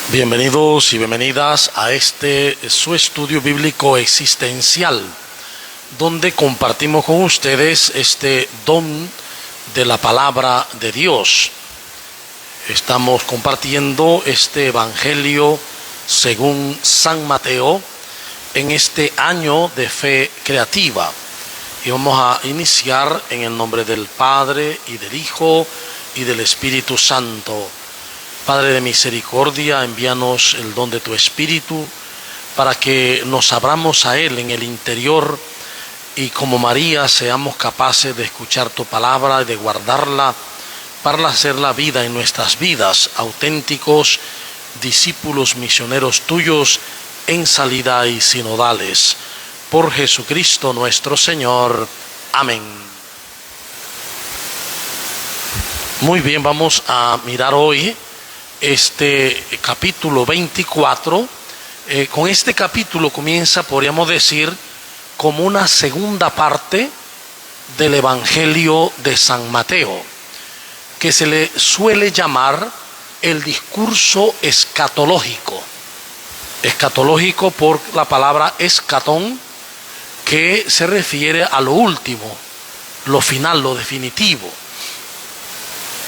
Bienvenidos y bienvenidas a su estudio bíblico existencial, donde compartimos con ustedes este don de la palabra de Dios. Estamos compartiendo este Evangelio según San Mateo en este año de fe creativa. Y vamos a iniciar en el nombre del Padre y del Hijo y del Espíritu Santo. Padre de misericordia, envíanos el don de tu Espíritu para que nos abramos a Él en el interior y como María seamos capaces de escuchar tu palabra y de guardarla para hacer la vida en nuestras vidas, auténticos discípulos misioneros tuyos en salida y sinodales. Por Jesucristo nuestro Señor. Amén. Muy bien, vamos a mirar hoy este capítulo 24. Con este capítulo comienza, podríamos decir, como una segunda parte del Evangelio de San Mateo, que se le suele llamar el discurso escatológico. Escatológico por la palabra escatón, que se refiere a lo último, lo final, lo definitivo.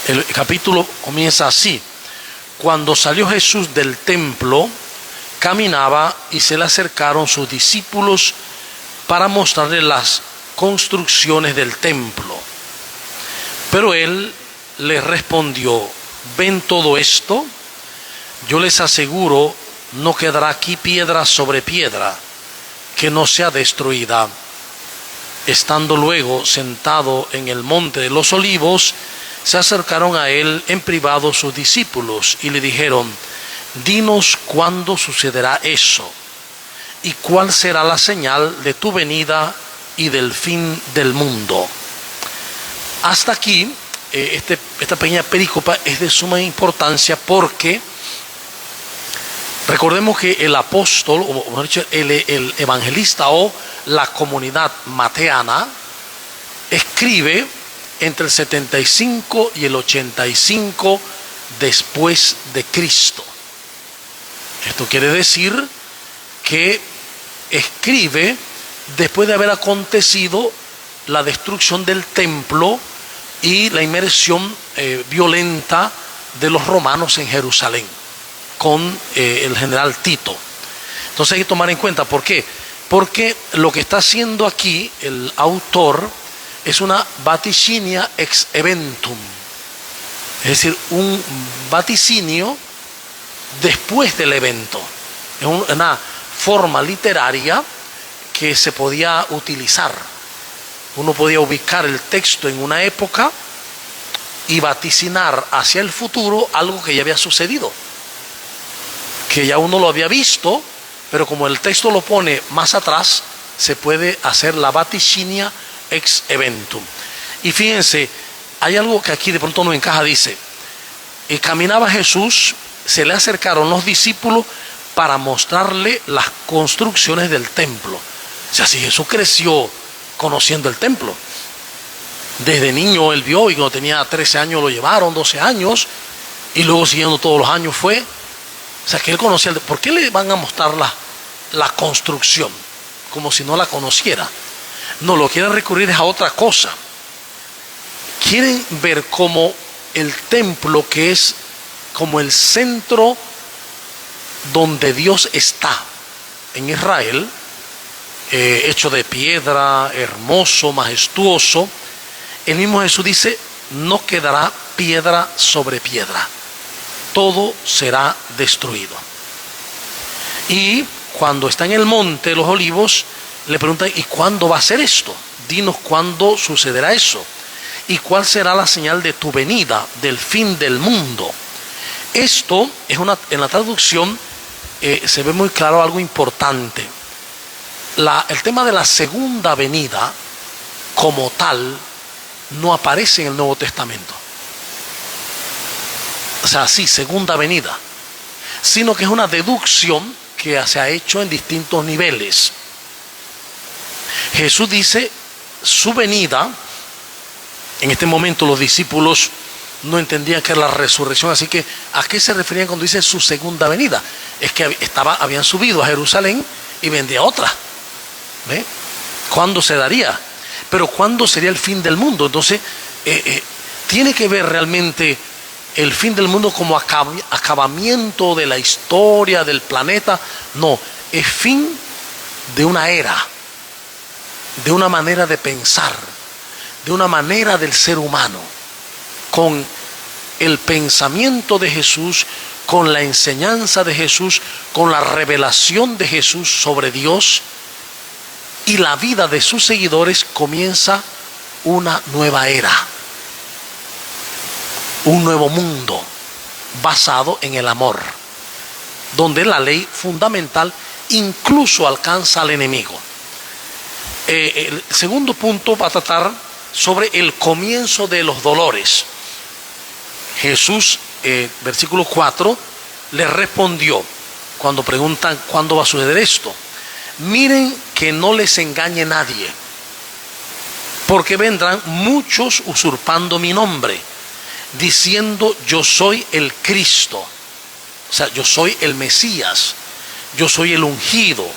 El capítulo comienza así: cuando salió Jesús del templo, caminaba y se le acercaron sus discípulos para mostrarle las construcciones del templo. Pero él les respondió: ¿ven todo esto? Yo les aseguro, no quedará aquí piedra sobre piedra que no sea destruida. Estando luego sentado en el monte de los Olivos, se acercaron a él en privado sus discípulos y le dijeron: dinos cuándo sucederá eso y cuál será la señal de tu venida y del fin del mundo. Hasta aquí, esta pequeña perícopa es de suma importancia porque recordemos que el apóstol, o mejor dicho, el evangelista o la comunidad mateana escribe entre el 75 y el 85 después de Cristo. Esto quiere decir que escribe después de haber acontecido la destrucción del templo y la inmersión violenta de los romanos en Jerusalén con el general Tito. Entonces hay que tomar en cuenta, ¿por qué? Porque lo que está haciendo aquí el autor es una vaticinia ex eventum, es decir, un vaticinio después del evento. Es una forma literaria que se podía utilizar. Uno podía ubicar el texto en una época y vaticinar hacia el futuro algo que ya había sucedido, que ya uno lo había visto, pero como el texto lo pone más atrás, se puede hacer la vaticinia ex eventum. Y fíjense, hay algo que aquí de pronto no encaja. Dice: y caminaba Jesús, se le acercaron los discípulos para mostrarle las construcciones del templo. O sea, si Jesús creció conociendo el templo, desde niño él vio, y cuando tenía 13 años lo llevaron, 12 años, y luego siguiendo todos los años fue. O sea, que él conocía el templo. ¿Por qué le van a mostrar la construcción? Como si no la conociera. No, lo quieren recurrir es a otra cosa. Quieren ver cómo el templo, que es como el centro donde Dios está en Israel, hecho de piedra, hermoso, majestuoso, el mismo Jesús dice: no quedará piedra sobre piedra, todo será destruido. Y cuando está en el monte de los Olivos, le preguntan: ¿y cuándo va a ser esto? Dinos cuándo sucederá eso. ¿Y cuál será la señal de tu venida, del fin del mundo? Esto es en la traducción se ve muy claro algo importante. El tema de la segunda venida como tal no aparece en el Nuevo Testamento. O sea, sí, segunda venida, sino que es una deducción que se ha hecho en distintos niveles. Jesús dice su venida. En este momento los discípulos no entendían que era la resurrección. Así que, ¿a qué se referían cuando dice su segunda venida? Es que habían subido a Jerusalén y vendría otra. ¿Ve? ¿Cuándo se daría? Pero ¿cuándo sería el fin del mundo? Entonces, tiene que ver realmente el fin del mundo como acabamiento de la historia del planeta. No, es fin de una era, de una manera de pensar, de una manera del ser humano, con el pensamiento de Jesús, con la enseñanza de Jesús, con la revelación de Jesús sobre Dios, y la vida de sus seguidores comienza una nueva era, un nuevo mundo basado en el amor, donde la ley fundamental incluso alcanza al enemigo. El segundo punto va a tratar sobre el comienzo de los dolores. Jesús, versículo 4, le respondió cuando preguntan cuándo va a suceder esto: miren que no les engañe nadie, porque vendrán muchos usurpando mi nombre, diciendo yo soy el Cristo, o sea, yo soy el Mesías, yo soy el ungido,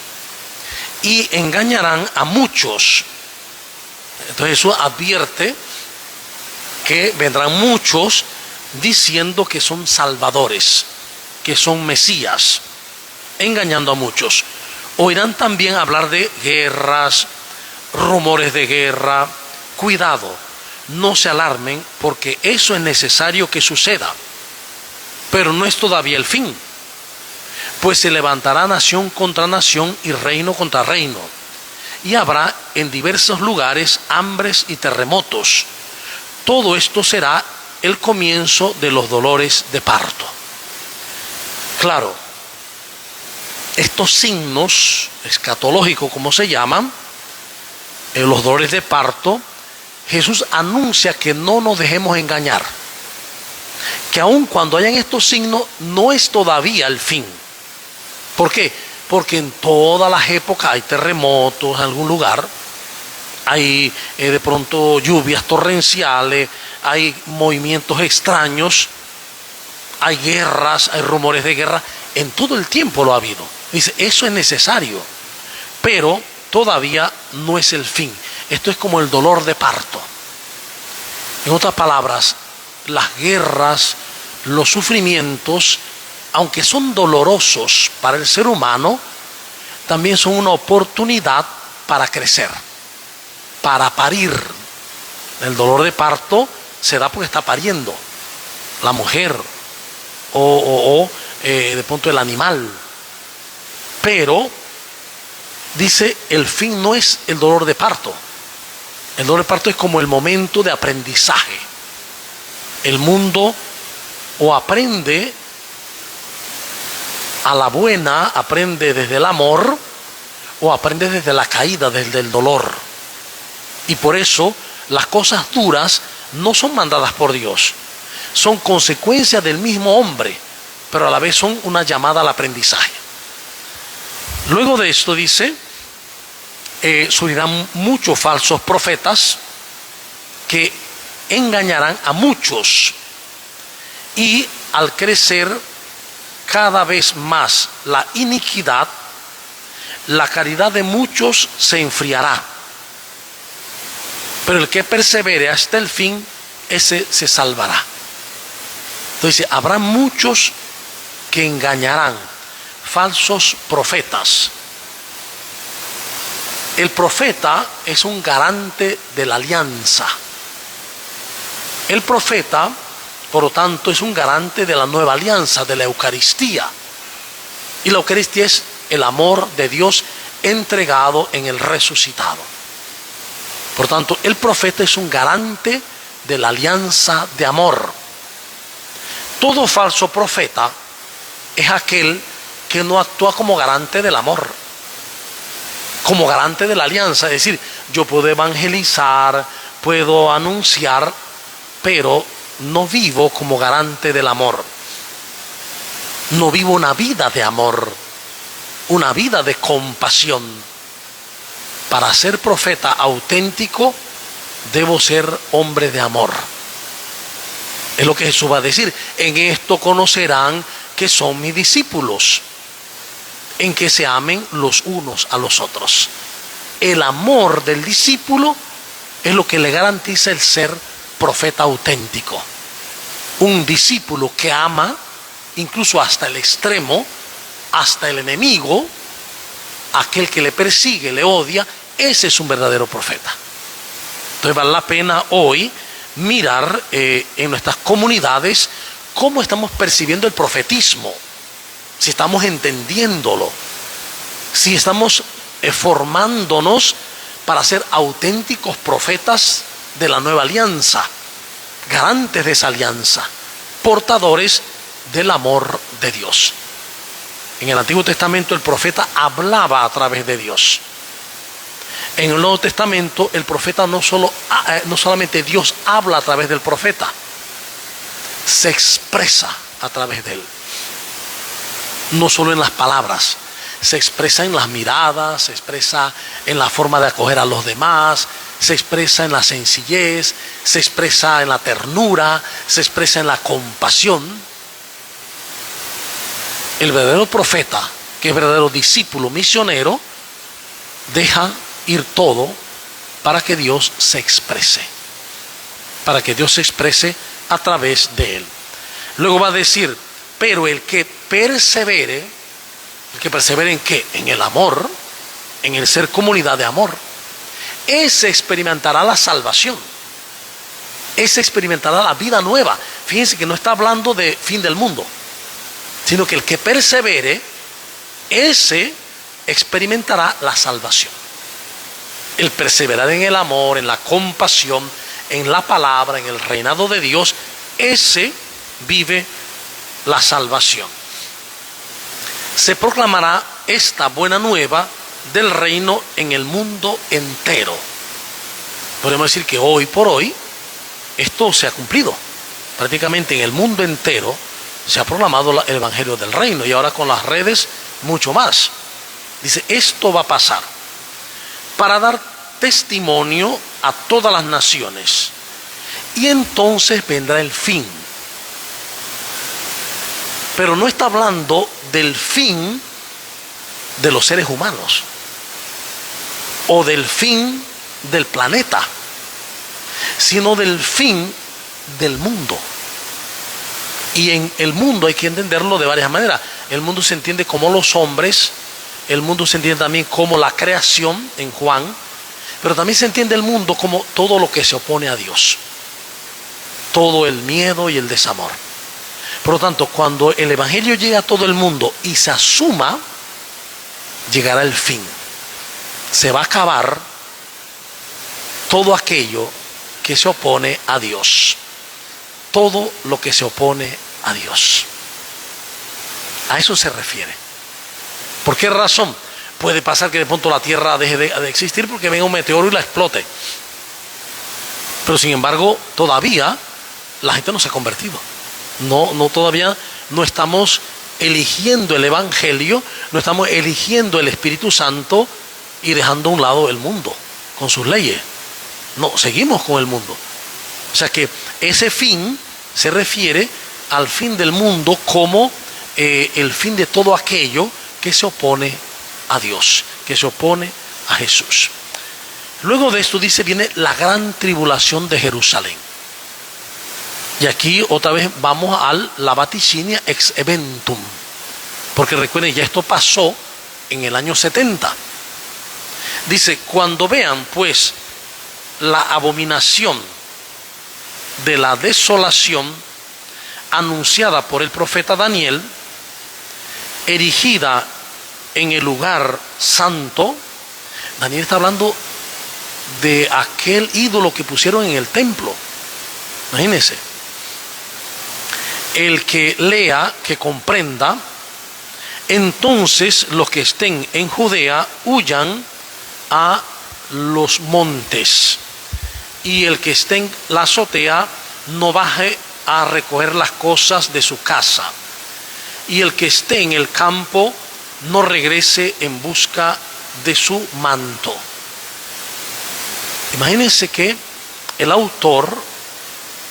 y engañarán a muchos. Entonces Jesús advierte que vendrán muchos diciendo que son salvadores, que son Mesías, engañando a muchos. Oirán también hablar de guerras, rumores de guerra. Cuidado, no se alarmen, porque eso es necesario que suceda, pero no es todavía el fin. Pues se levantará nación contra nación y reino contra reino, y habrá en diversos lugares hambres y terremotos. Todo esto será el comienzo de los dolores de parto. Claro, estos signos escatológicos, como se llaman, los dolores de parto, Jesús anuncia que no nos dejemos engañar, que aun cuando hayan estos signos no es todavía el fin. ¿Por qué? Porque en todas las épocas hay terremotos en algún lugar, hay de pronto lluvias torrenciales, hay movimientos extraños, hay guerras, hay rumores de guerra. En todo el tiempo lo ha habido. Dice, eso es necesario, pero todavía no es el fin. Esto es como el dolor de parto. En otras palabras, las guerras, los sufrimientos, aunque son dolorosos para el ser humano, también son una oportunidad para crecer, para parir. El dolor de parto se da porque está pariendo la mujer o de pronto el animal. Pero dice, el fin no es el dolor de parto. El dolor de parto es como el momento de aprendizaje. El mundo o aprende a la buena, aprende desde el amor, o aprende desde la caída, desde el dolor. Y por eso las cosas duras no son mandadas por Dios, son consecuencias del mismo hombre, pero a la vez son una llamada al aprendizaje. Luego de esto dice, surgirán muchos falsos profetas que engañarán a muchos, y al crecer cada vez más la iniquidad, la caridad de muchos se enfriará, pero el que persevere hasta el fin, ese se salvará. Entonces habrá muchos que engañarán, falsos profetas. El profeta es un garante de la alianza. El profeta, por lo tanto, es un garante de la nueva alianza, de la Eucaristía. Y la Eucaristía es el amor de Dios entregado en el resucitado. Por tanto, el profeta es un garante de la alianza de amor. Todo falso profeta es aquel que no actúa como garante del amor, como garante de la alianza. Es decir, yo puedo evangelizar, puedo anunciar, pero no vivo como garante del amor. No vivo una vida de amor, una vida de compasión. Para ser profeta auténtico, debo ser hombre de amor. Es lo que Jesús va a decir. En esto conocerán que son mis discípulos, en que se amen los unos a los otros. El amor del discípulo es lo que le garantiza el ser profeta auténtico. Un discípulo que ama, incluso hasta el extremo, hasta el enemigo, aquel que le persigue, le odia, ese es un verdadero profeta. Entonces vale la pena hoy mirar en nuestras comunidades cómo estamos percibiendo el profetismo, si estamos entendiéndolo, si estamos formándonos para ser auténticos profetas de la nueva alianza, garantes de esa alianza, portadores del amor de Dios. En el Antiguo Testamento el profeta hablaba a través de Dios. En el Nuevo Testamento el profeta no solamente Dios habla a través del profeta, se expresa a través de él. No solo en las palabras, se expresa en las miradas, se expresa en la forma de acoger a los demás, se expresa en la sencillez, se expresa en la ternura, se expresa en la compasión. El verdadero profeta, que es verdadero discípulo misionero, deja ir todo para que Dios se exprese, para que Dios se exprese a través de él. Luego va a decir, pero el que persevere ¿en qué? En el amor, en el ser comunidad de amor, ese experimentará la salvación, ese experimentará la vida nueva. Fíjense que no está hablando de fin del mundo, sino que el que persevere, ese experimentará la salvación. El perseverar en el amor, en la compasión, en la palabra, en el reinado de Dios, ese vive la salvación. Se proclamará esta buena nueva del reino en el mundo entero. Podemos decir que hoy por hoy esto se ha cumplido. Prácticamente en el mundo entero se ha proclamado el evangelio del reino, y ahora con las redes mucho más. Dice, esto va a pasar para dar testimonio a todas las naciones, y entonces vendrá el fin. Pero no está hablando del fin de los seres humanos o del fin del planeta, sino del fin del mundo. Y en el mundo hay que entenderlo de varias maneras. El mundo se entiende como los hombres, el mundo se entiende también como la creación en Juan, pero también se entiende el mundo como todo lo que se opone a Dios, todo el miedo y el desamor. Por lo tanto, cuando el evangelio llegue a todo el mundo y se asuma, llegará el fin. Se va a acabar todo aquello que se opone a Dios. Todo lo que se opone a Dios. A eso se refiere. ¿Por qué razón? Puede pasar que de pronto la tierra deje de existir porque venga un meteoro y la explote. Pero sin embargo, todavía la gente no se ha convertido. Todavía no estamos eligiendo el evangelio, no estamos eligiendo el Espíritu Santo y dejando a un lado el mundo con sus leyes. No, seguimos con el mundo. O sea que ese fin se refiere al fin del mundo como el fin de todo aquello que se opone a Dios, que se opone a Jesús. Luego de esto dice, viene la gran tribulación de Jerusalén. Y aquí otra vez vamos a la vaticinia ex eventum, porque recuerden, ya esto pasó en el año 70. Dice, cuando vean pues la abominación de la desolación anunciada por el profeta Daniel, erigida en el lugar santo. Daniel está hablando de aquel ídolo que pusieron en el templo. Imagínense. El que lea, que comprenda, entonces los que estén en Judea huyan a los montes, y el que esté en la azotea no baje a recoger las cosas de su casa, y el que esté en el campo no regrese en busca de su manto. Imagínense que el autor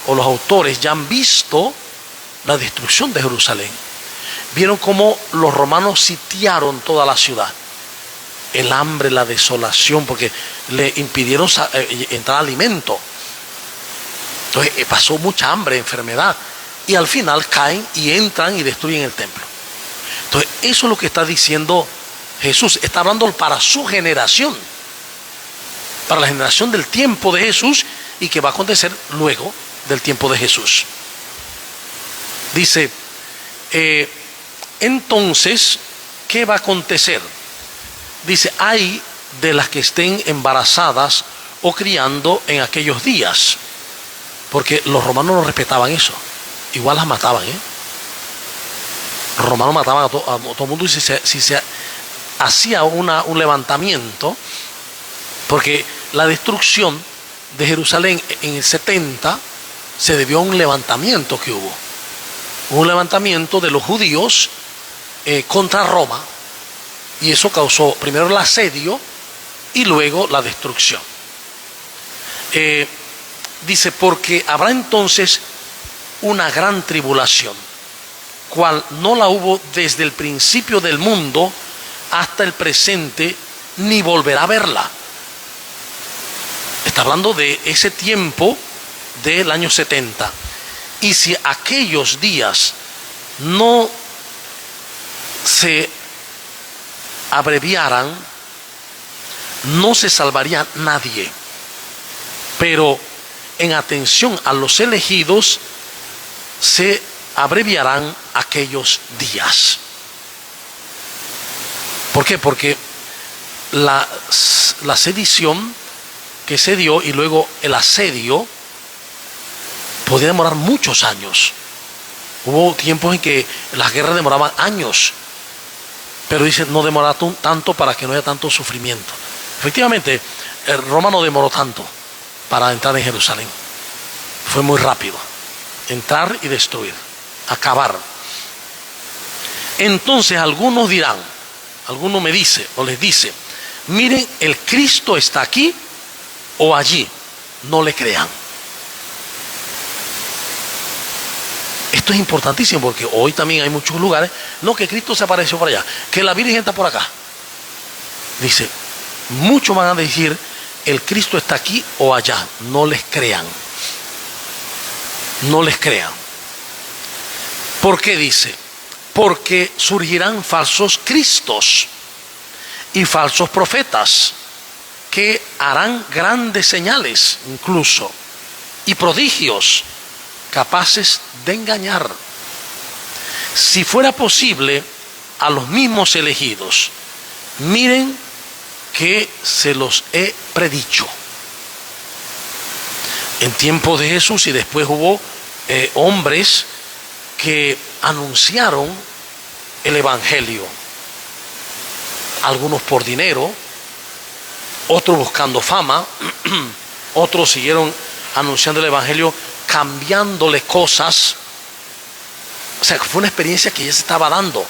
o los autores ya han visto la destrucción de Jerusalén. Vieron cómo los romanos sitiaron toda la ciudad. El hambre, la desolación, porque le impidieron entrar alimento. Entonces pasó mucha hambre, enfermedad. Y al final caen y entran y destruyen el templo. Entonces eso es lo que está diciendo Jesús. Está hablando para su generación. Para la generación del tiempo de Jesús y que va a acontecer luego del tiempo de Jesús. Dice, entonces, ¿qué va a acontecer? Dice, hay de las que estén embarazadas o criando en aquellos días. Porque los romanos no respetaban eso. Igual las mataban, Los romanos mataban a todo el mundo y si se hacía un levantamiento, porque la destrucción de Jerusalén en el 70 se debió a un levantamiento que hubo. Un levantamiento de los judíos contra Roma. Y eso causó primero el asedio y luego la destrucción. Dice, porque habrá entonces una gran tribulación, cual no la hubo desde el principio del mundo hasta el presente, ni volverá a verla. Está hablando de ese tiempo del año 70. Y si aquellos días no se abreviaran, no se salvaría nadie. Pero en atención a los elegidos, se abreviarán aquellos días. ¿Por qué? Porque la sedición que se dio y luego el asedio podía demorar muchos años. Hubo tiempos en que las guerras demoraban años, pero dice no demorará tanto para que no haya tanto sufrimiento. Efectivamente, Roma no demoró tanto para entrar en Jerusalén. Fue muy rápido. Entrar y destruir, acabar. Entonces algunos dirán, alguno me dice o les dice, miren, el Cristo está aquí o allí, no le crean. Esto es importantísimo porque hoy también hay muchos lugares, no, que Cristo se apareció por allá, que la Virgen está por acá. Dice, muchos van a decir, el Cristo está aquí o allá, no les crean. No les crean. ¿Por qué dice? Porque surgirán falsos cristos y falsos profetas que harán grandes señales incluso y prodigios capaces de engañar, si fuera posible, a los mismos elegidos. Miren que se los he predicho. En tiempo de Jesús y después hubo hombres que anunciaron el evangelio, algunos por dinero, otros buscando fama, otros siguieron anunciando el evangelio cambiándole cosas. O sea, fue una experiencia que ya se estaba dando.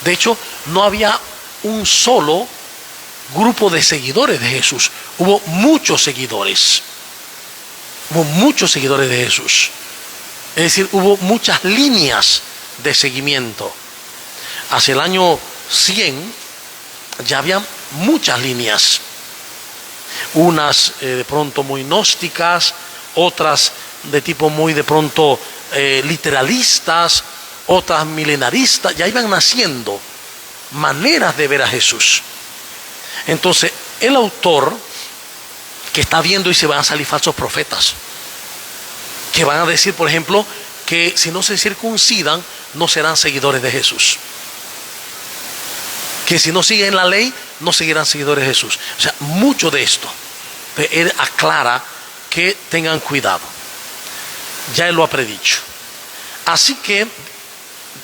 De hecho, no había un solo grupo de seguidores de Jesús, hubo muchos seguidores. Hubo muchos seguidores de Jesús. Es decir, hubo muchas líneas de seguimiento. Hacia el año 100 ya había muchas líneas. Unas de pronto muy gnósticas, otras de tipo muy de pronto literalistas, otras milenaristas. Ya iban naciendo maneras de ver a Jesús. Entonces, el autor que está viendo y se van a salir falsos profetas que van a decir, por ejemplo, que si no se circuncidan no serán seguidores de Jesús, que si no siguen la ley no seguirán seguidores de Jesús. O sea, mucho de esto él aclara que tengan cuidado, ya él lo ha predicho. Así que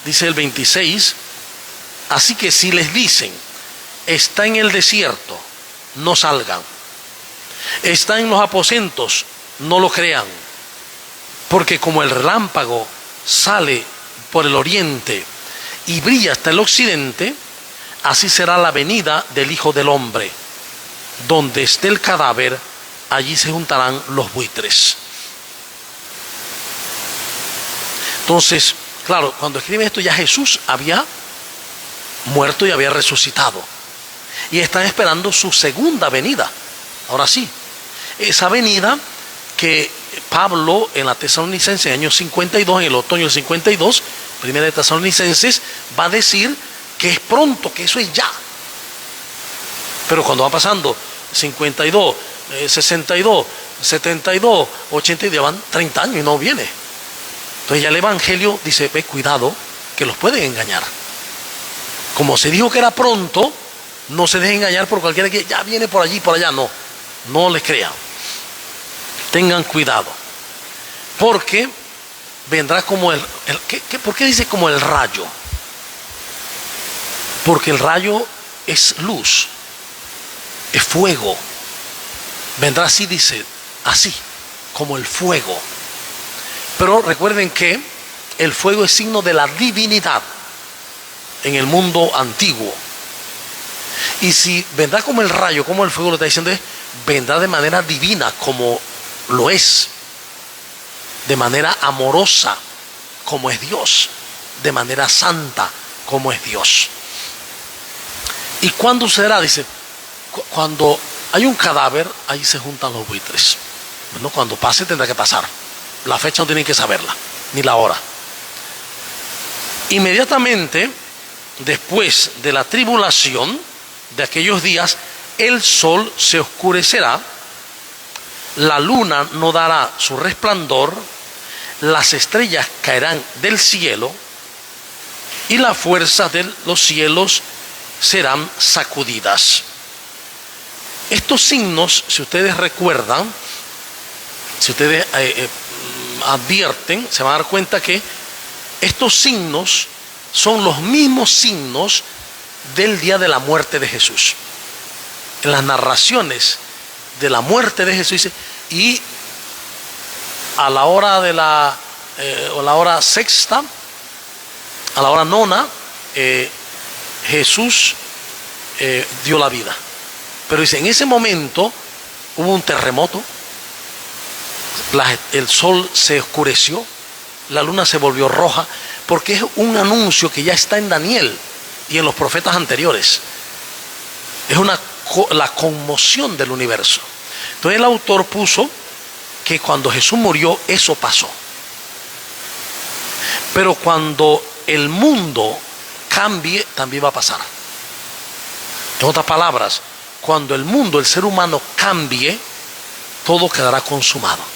dice el 26, así que si les dicen está en el desierto, no salgan, está en los aposentos, no lo crean, porque como el relámpago sale por el oriente y brilla hasta el occidente, así será la venida del Hijo del Hombre. Donde esté el cadáver, allí se juntarán los buitres. Entonces, claro, cuando escribe esto ya Jesús había muerto y había resucitado. Y están esperando su segunda venida. Ahora sí, esa venida que Pablo en la Tesalonicenses, en el año 52, en el otoño del 52, primera de Tesalonicenses, va a decir que es pronto, que eso es ya. Pero cuando va pasando 52, 62, 72, 82, ya van 30 años y no viene. Entonces ya el Evangelio dice, ve, cuidado, que los pueden engañar. Como se dijo que era pronto, no se dejen engañar por cualquiera que ya viene por allí, por allá. No les crean. Tengan cuidado. Porque vendrá como ¿por qué dice como el rayo? Porque el rayo es luz, es fuego. Vendrá así, dice, así, como el fuego. Pero recuerden que el fuego es signo de la divinidad en el mundo antiguo. Y si vendrá como el rayo, como el fuego, lo está diciendo es, vendrá de manera divina, como lo es, de manera amorosa, como es Dios, de manera santa, como es Dios. ¿Y cuándo será? Dice, cuando hay un cadáver, ahí se juntan los buitres. Bueno, cuando pase tendrá que pasar. La fecha no tienen que saberla, ni la hora. Inmediatamente después de la tribulación de aquellos días, el sol se oscurecerá, la luna no dará su resplandor, las estrellas caerán del cielo y las fuerzas de los cielos serán sacudidas. Estos signos, si ustedes recuerdan, si ustedes advierten, se van a dar cuenta que estos signos son los mismos signos del día de la muerte de Jesús. En las narraciones de la muerte de Jesús dice, y a la hora de la hora sexta, a la hora nona, Jesús dio la vida. Pero dice, en ese momento hubo un terremoto, el sol se oscureció, la luna se volvió roja, porque es un anuncio que ya está en Daniel y en los profetas anteriores. Es la conmoción del universo. Entonces el autor puso que cuando Jesús murió eso pasó. Pero cuando el mundo cambie también va a pasar. En otras palabras, cuando el mundo, el ser humano cambie, todo quedará consumado.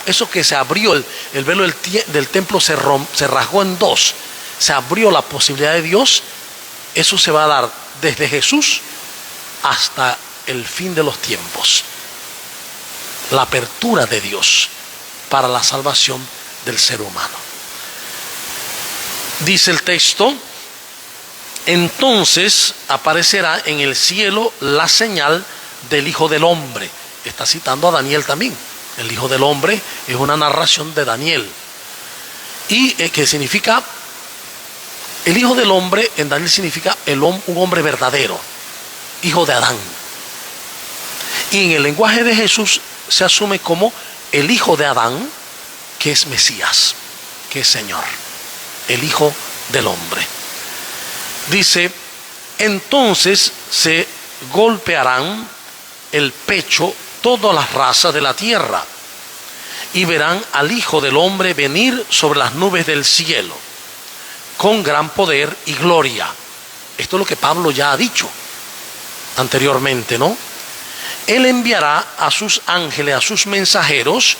Eso que se abrió, el velo del templo se rasgó en dos, se abrió la posibilidad de Dios, eso se va a dar desde Jesús hasta el fin de los tiempos. La apertura de Dios para la salvación del ser humano. Dice el texto, entonces aparecerá en el cielo la señal del Hijo del Hombre. Está citando a Daniel también. El Hijo del Hombre es una narración de Daniel. Y que significa, el Hijo del Hombre en Daniel significa un hombre verdadero, hijo de Adán. Y en el lenguaje de Jesús se asume como el Hijo de Adán, que es Mesías, que es Señor, el Hijo del Hombre. Dice, entonces se golpearán el pecho todas las razas de la tierra y verán al Hijo del Hombre venir sobre las nubes del cielo con gran poder y gloria. Esto es lo que Pablo ya ha dicho anteriormente, ¿no? Él enviará a sus ángeles, a sus mensajeros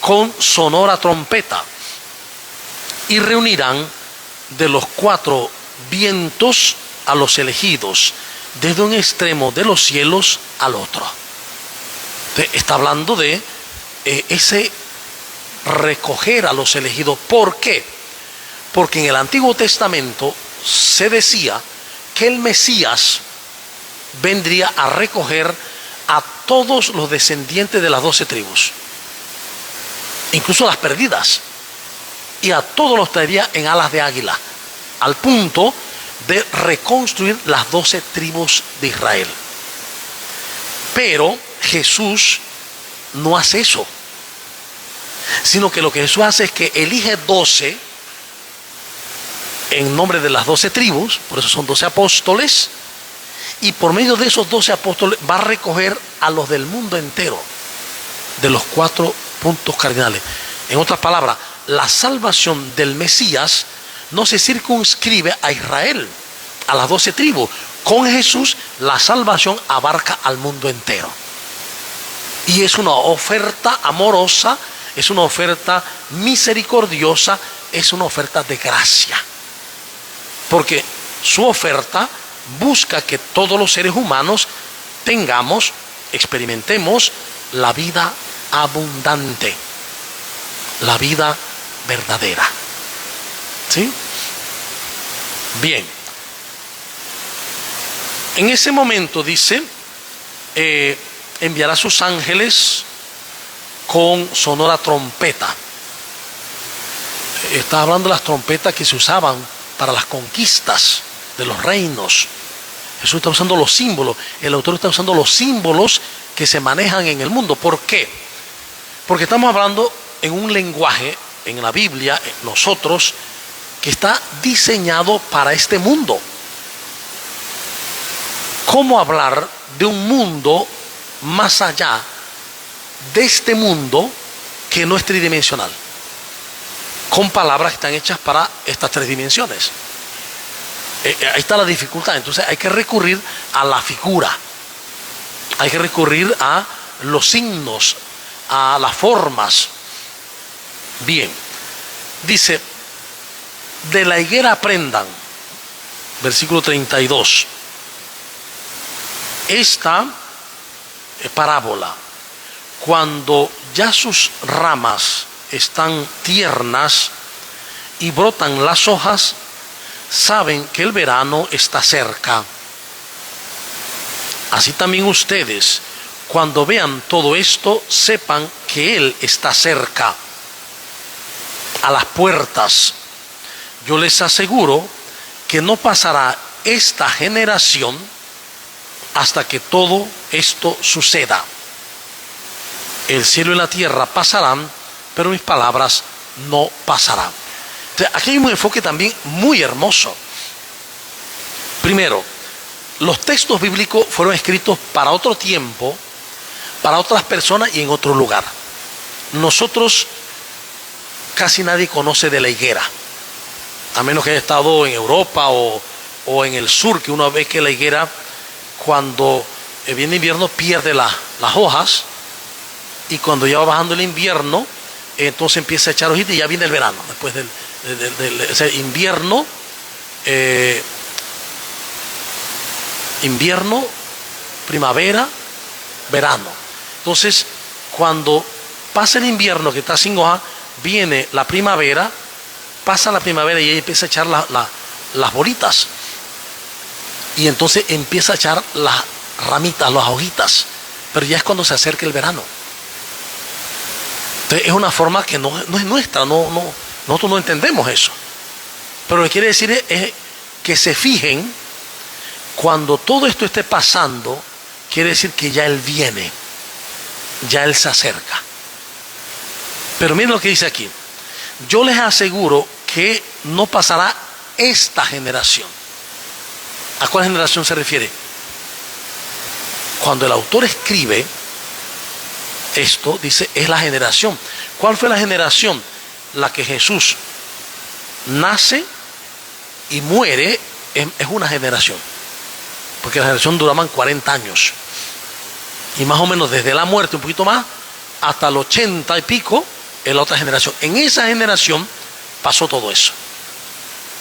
con sonora trompeta y reunirán de los cuatro vientos a los elegidos, desde un extremo de los cielos al otro. Está hablando de ese recoger a los elegidos. ¿Por qué? Porque en el Antiguo Testamento se decía que el Mesías vendría a recoger a todos los descendientes de las 12 tribus, incluso las perdidas, y a todos los traería en alas de águila, al punto de reconstruir las 12 tribus de Israel. Pero Jesús no hace eso. sino que lo que Jesús hace es que elige 12 en nombre de las 12 tribus, por eso son 12 apóstoles, y por medio de esos 12 apóstoles va a recoger a los del mundo entero, de los 4 puntos cardinales. En otras palabras, la salvación del Mesías no se circunscribe a Israel, a las 12 tribus. Con Jesús la salvación abarca al mundo entero. Y es una oferta amorosa, es una oferta misericordiosa, es una oferta de gracia. Porque su oferta busca que todos los seres humanos tengamos, experimentemos la vida abundante, la vida verdadera. ¿Sí? Bien. En ese momento dice, enviará a sus ángeles con sonora trompeta. Está hablando de las trompetas que se usaban para las conquistas de los reinos. Jesús está usando los símbolos. El autor está usando los símbolos que se manejan en el mundo. ¿Por qué? Porque estamos hablando en un lenguaje, en la Biblia, nosotros, que está diseñado para este mundo. ¿Cómo hablar de un mundo más allá de este mundo que no es tridimensional? Con palabras que están hechas para estas 3 dimensiones. Ahí está la dificultad. Entonces hay que recurrir a la figura. Hay que recurrir a los signos, a las formas. Bien. Dice, de la higuera aprendan. Versículo 32. Esta parábola, cuando ya sus ramas están tiernas y brotan las hojas, saben que el verano está cerca. Así también ustedes, cuando vean todo esto, sepan que Él está cerca, a las puertas. Yo les aseguro que no pasará esta generación hasta que todo esto suceda. El cielo y la tierra pasarán, pero mis palabras no pasarán. Entonces, aquí hay un enfoque también muy hermoso. Primero, los textos bíblicos fueron escritos para otro tiempo, para otras personas y en otro lugar. Nosotros, casi nadie conoce de la higuera, a menos que haya estado en Europa o en el sur, que uno ve que la higuera, cuando viene invierno, pierde las hojas, y cuando ya va bajando el invierno, entonces empieza a echar hojitas y ya viene el verano. Después del invierno, primavera, verano. Entonces, cuando pasa el invierno que está sin hoja, viene la primavera, pasa la primavera y ella empieza a echar las bolitas. Y entonces empieza a echar las ramitas, las hojitas. Pero ya es cuando se acerca el verano. Entonces es una forma que no es nuestra, nosotros no entendemos eso. Pero lo que quiere decir es que se fijen, cuando todo esto esté pasando, quiere decir que ya Él viene, ya Él se acerca. Pero miren lo que dice aquí. Yo les aseguro que no pasará esta generación. ¿A cuál generación se refiere? Cuando el autor escribe esto, dice, es la generación. ¿Cuál fue la generación? La que Jesús nace y muere, es una generación. Porque la generación duraban 40 años. Y más o menos desde la muerte, un poquito más, hasta el 80 y pico, es la otra generación. En esa generación pasó todo eso.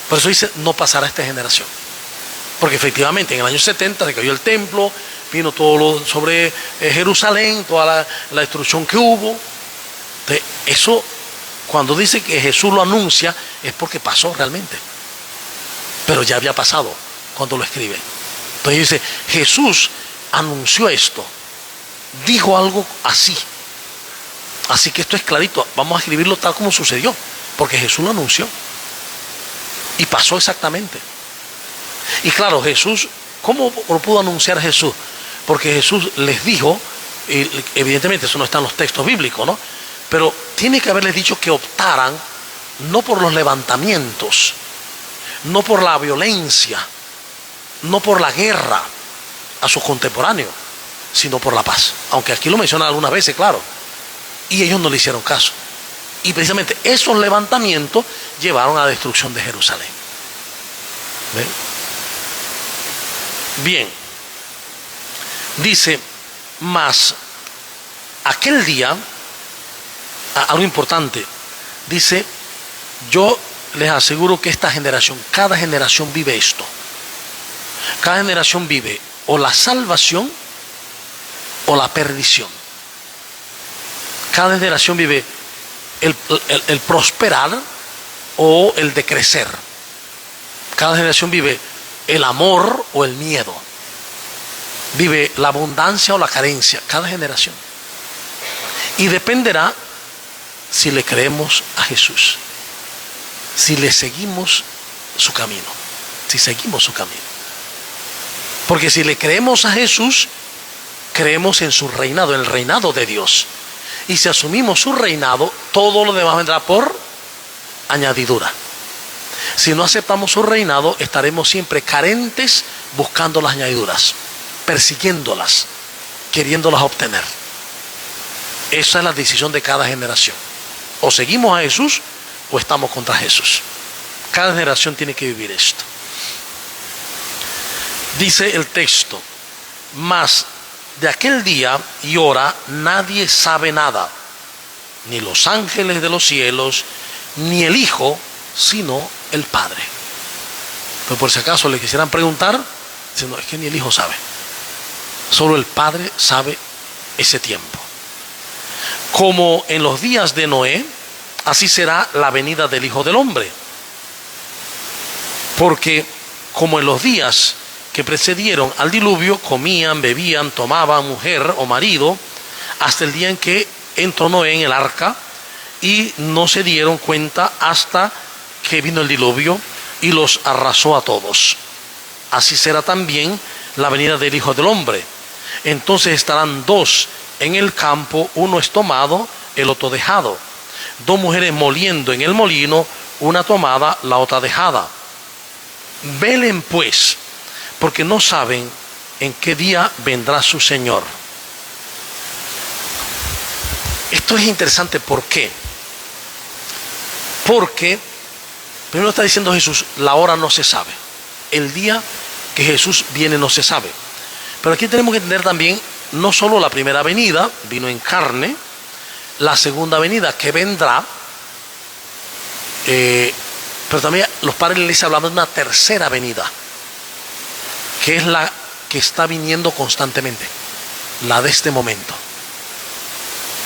Por eso dice, no pasará esta generación. Porque efectivamente en el año 70 se cayó el templo, vino todo lo sobre Jerusalén, toda la destrucción que hubo. Entonces, eso, cuando dice que Jesús lo anuncia, es porque pasó realmente. Pero ya había pasado cuando lo escribe. Entonces dice, Jesús anunció esto, dijo algo así. Así que esto es clarito, vamos a escribirlo tal como sucedió, porque Jesús lo anunció. Y pasó exactamente. Y claro, Jesús, ¿cómo lo pudo anunciar Jesús? Porque Jesús les dijo, y evidentemente eso no está en los textos bíblicos, ¿no? Pero tiene que haberles dicho que optaran no por los levantamientos, no por la violencia, no por la guerra a sus contemporáneos, sino por la paz. Aunque aquí lo mencionan algunas veces, claro. Y ellos no le hicieron caso. Y precisamente esos levantamientos llevaron a la destrucción de Jerusalén. ¿Ven? Bien. Dice, mas aquel día, algo importante, dice, yo les aseguro que esta generación, cada generación vive esto. Cada generación vive o la salvación o la perdición. Cada generación vive el prosperar o el decrecer. Cada generación vive el amor o el miedo. Vive la abundancia o la carencia. Cada generación. Y dependerá si le creemos a Jesús, si le seguimos su camino, si seguimos su camino. Porque si le creemos a Jesús, creemos en su reinado, en el reinado de Dios. Y si asumimos su reinado, todo lo demás vendrá por añadidura. Si no aceptamos su reinado, estaremos siempre carentes buscando las añadiduras, persiguiéndolas, queriéndolas obtener. Esa es la decisión de cada generación. O seguimos a Jesús o estamos contra Jesús. Cada generación tiene que vivir esto. Dice el texto, mas de aquel día y hora nadie sabe nada, ni los ángeles de los cielos, ni el Hijo, sino el Padre. Pero por si acaso le quisieran preguntar, dicen, no, es que ni el Hijo sabe. Solo el Padre sabe ese tiempo. Como en los días de Noé, así será la venida del Hijo del Hombre. Porque como en los días que precedieron al diluvio, comían, bebían, tomaban mujer o marido, hasta el día en que entró Noé en el arca, y no se dieron cuenta hasta que vino el diluvio y los arrasó a todos. Así será también la venida del Hijo del Hombre. Entonces estarán dos en el campo, uno es tomado, el otro dejado. Dos mujeres moliendo en el molino, una tomada, la otra dejada. Velen pues, porque no saben en qué día vendrá su Señor. Esto es interesante, ¿por qué? Porque primero está diciendo Jesús, la hora no se sabe. El día que Jesús viene no se sabe. Pero aquí tenemos que entender también, no solo la primera venida, vino en carne, la segunda venida que vendrá, pero también los padres de la iglesia hablan de una tercera venida, que es la que está viniendo constantemente, la de este momento,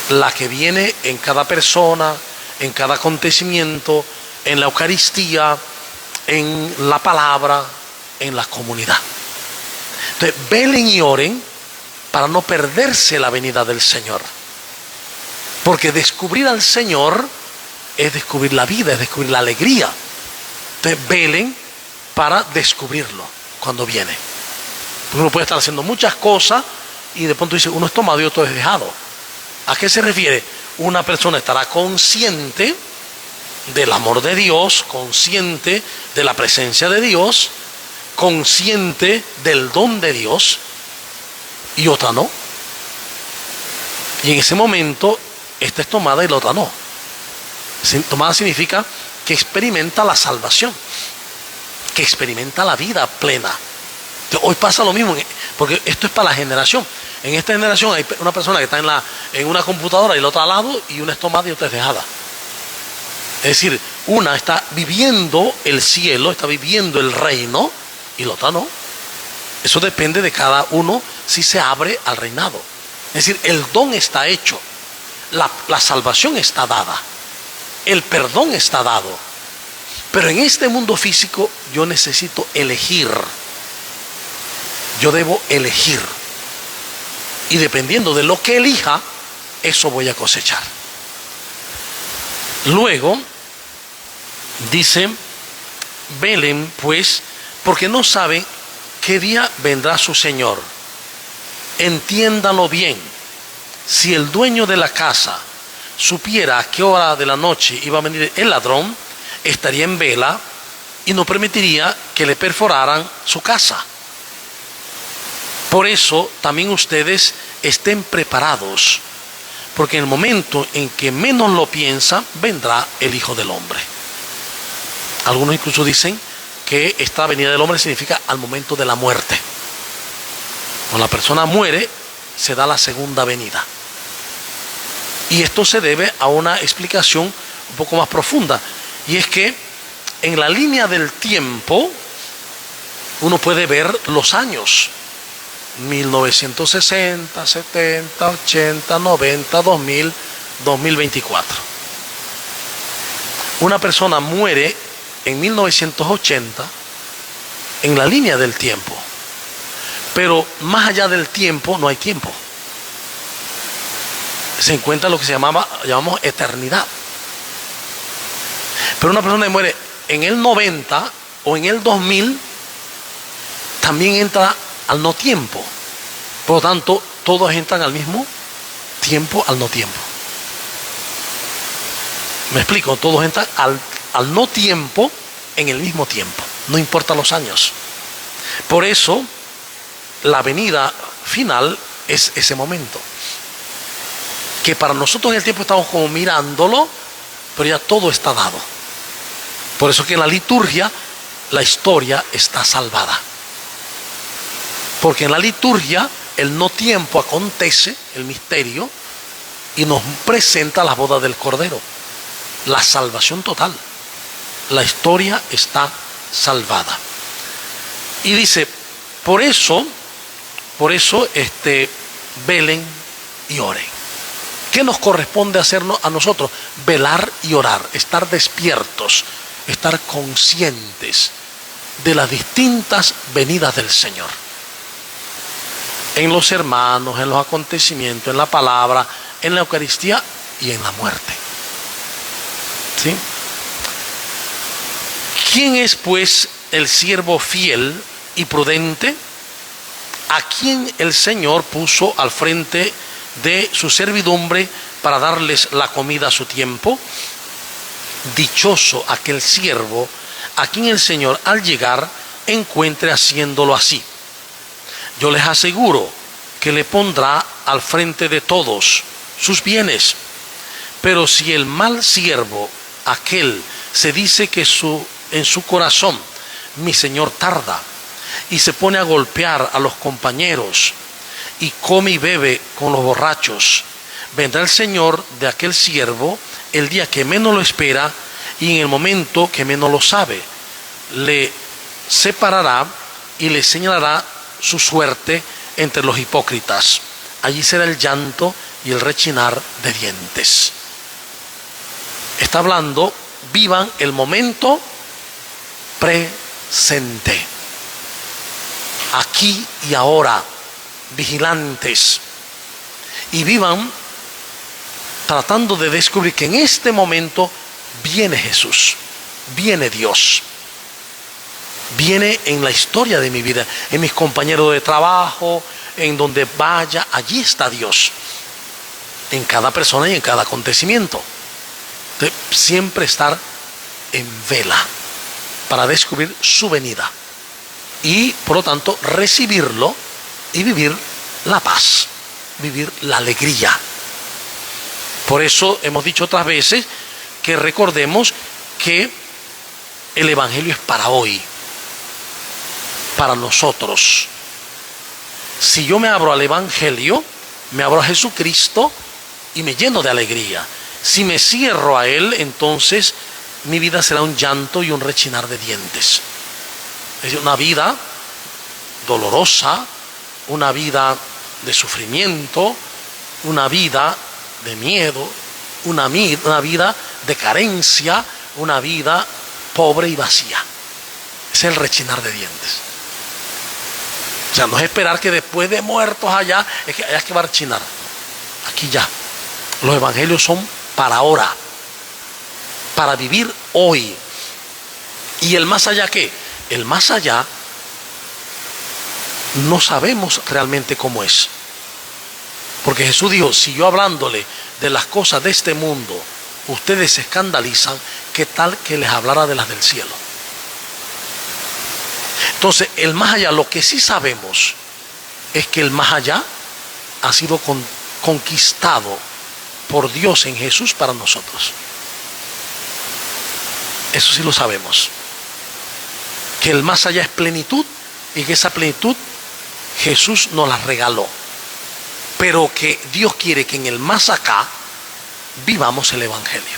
la que viene en cada persona, en cada acontecimiento, en la Eucaristía, en la palabra, en la comunidad. Entonces, velen y oren para no perderse la venida del Señor, porque descubrir al Señor es descubrir la vida, es descubrir la alegría. Entonces, velen para descubrirlo cuando viene. Porque uno puede estar haciendo muchas cosas y de pronto dice, uno es tomado y otro es dejado. ¿A qué se refiere? Una persona estará consciente del amor de Dios, consciente de la presencia de Dios, consciente del don de Dios, y otra no. Y en ese momento esta es tomada y la otra no. Tomada significa que experimenta la salvación, que experimenta la vida plena. Hoy pasa lo mismo, porque esto es para la generación. En esta generación hay una persona que está en una computadora y la otra al lado, y una es tomada y otra es dejada. Es decir, una está viviendo el cielo, está viviendo el reino, y la otra no. Eso depende de cada uno si se abre al reinado. Es decir, el don está hecho, la salvación está dada, el perdón está dado. Pero en este mundo físico yo necesito elegir. Yo debo elegir. Y dependiendo de lo que elija, eso voy a cosechar. Luego, dice, velen pues, porque no saben qué día vendrá su Señor. Entiéndalo bien. Si el dueño de la casa supiera a qué hora de la noche iba a venir el ladrón, estaría en vela y no permitiría que le perforaran su casa. Por eso también ustedes estén preparados, porque en el momento en que menos lo piensan, vendrá el Hijo del Hombre. Algunos incluso dicen que esta venida del hombre significa al momento de la muerte. Cuando la persona muere, se da la segunda venida. Y esto se debe a una explicación un poco más profunda. Y es que en la línea del tiempo, uno puede ver los años. 1960, 70, 80, 90, 2000, 2024. Una persona muere en 1980 en la línea del tiempo, pero más allá del tiempo no hay tiempo. Se encuentra lo que llamamos eternidad. Pero una persona que muere en el 90 o en el 2000 también entra al no tiempo. Por lo tanto, todos entran al mismo tiempo, al no tiempo. ¿Me explico? Todos entran al no tiempo en el mismo tiempo. No importa los años. Por eso, la venida final es ese momento. Que para nosotros en el tiempo estamos como mirándolo, pero ya todo está dado. Por eso que en la liturgia la historia está salvada. Porque en la liturgia el no tiempo acontece, el misterio, y nos presenta la boda del Cordero, la salvación total. La historia está salvada. Y dice, por eso, velen y oren. ¿Qué nos corresponde hacernos a nosotros? Velar y orar, estar despiertos, estar conscientes de las distintas venidas del Señor. En los hermanos, en los acontecimientos, en la palabra, en la Eucaristía y en la muerte. ¿Sí? ¿Quién es pues el siervo fiel y prudente a quien el Señor puso al frente de su servidumbre para darles la comida a su tiempo? Dichoso aquel siervo a quien el Señor al llegar encuentre haciéndolo así. Yo les aseguro que le pondrá al frente de todos sus bienes. Pero si el mal siervo, aquel, se dice que en su corazón, mi Señor tarda, y se pone a golpear a los compañeros, y come y bebe con los borrachos, vendrá el Señor de aquel siervo el día que menos lo espera y en el momento que menos lo sabe. Le separará y le señalará su suerte entre los hipócritas. Allí será el llanto y el rechinar de dientes. Está hablando, vivan el momento presente. Aquí y ahora, vigilantes. Y vivan tratando de descubrir que en este momento viene Jesús, viene Dios. Viene en la historia de mi vida, en mis compañeros de trabajo, en donde vaya, allí está Dios. En cada persona y en cada acontecimiento. De siempre estar en vela para descubrir su venida. Y por lo tanto recibirlo y vivir la paz, vivir la alegría. Por eso hemos dicho otras veces que recordemos que el Evangelio es para hoy, para nosotros. Si yo me abro al Evangelio, me abro a Jesucristo y me lleno de alegría. Si me cierro a Él, entonces mi vida será un llanto y un rechinar de dientes. Es una vida dolorosa, una vida de sufrimiento, una vida de miedo, una vida de carencia, una vida pobre y vacía. Es el rechinar de dientes. O sea, no es esperar que después de muertos allá, es que allá es que va a rechinar. Aquí ya. Los evangelios son para ahora, para vivir hoy. ¿Y el más allá qué? El más allá no sabemos realmente cómo es. Porque Jesús dijo, si yo hablándole de las cosas de este mundo ustedes se escandalizan, ¿qué tal que les hablara de las del cielo? Entonces, el más allá, lo que sí sabemos es que el más allá ha sido conquistado por Dios en Jesús para nosotros. Eso sí lo sabemos. Que el más allá es plenitud y que esa plenitud Jesús nos la regaló. Pero que Dios quiere que en el más acá vivamos el Evangelio.